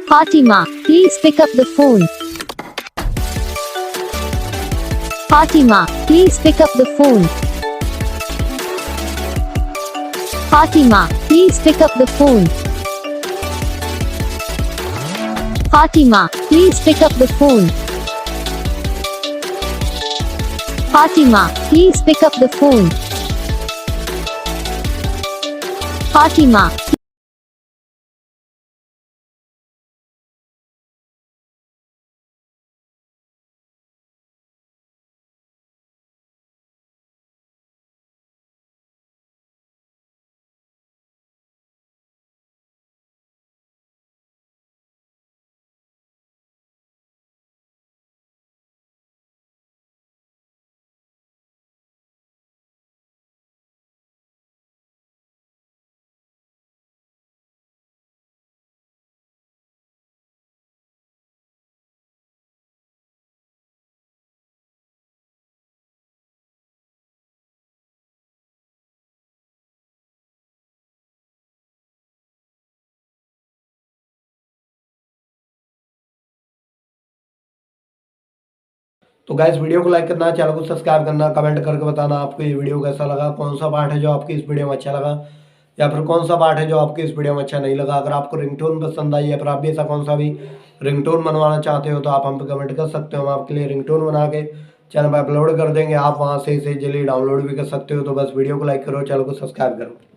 Fatima, please pick up the phone. Fatima, please pick up the phone. Fatima, please pick up the phone. Fatima, please pick up the phone. Fatima, please pick up the phone. Fatima. तो guys video को like करना, channel को subscribe करना, comment करके बताना आपको ये video कैसा लगा, कौन सा पार्ट है जो आपकी इस वीडियो में अच्छा लगा या फिर कौन सा पार्ट है जो आपकी इस वीडियो में अच्छा नहीं लगा। अगर आपको रिंगटोन पसंद आई या फिर आप भी ऐसा कौन सा भी रिंगटोन बनवाना चाहते हो तो आप हम पे कमेंट कर सकते हो। हम आपके लिए रिंगटोन बना के चैनल पर अपलोड कर देंगे, आप वहाँ से इसे जल्दी डाउनलोड भी कर सकते हो। तो बस वीडियो को लाइक करो, चैनल को सब्सक्राइब करो।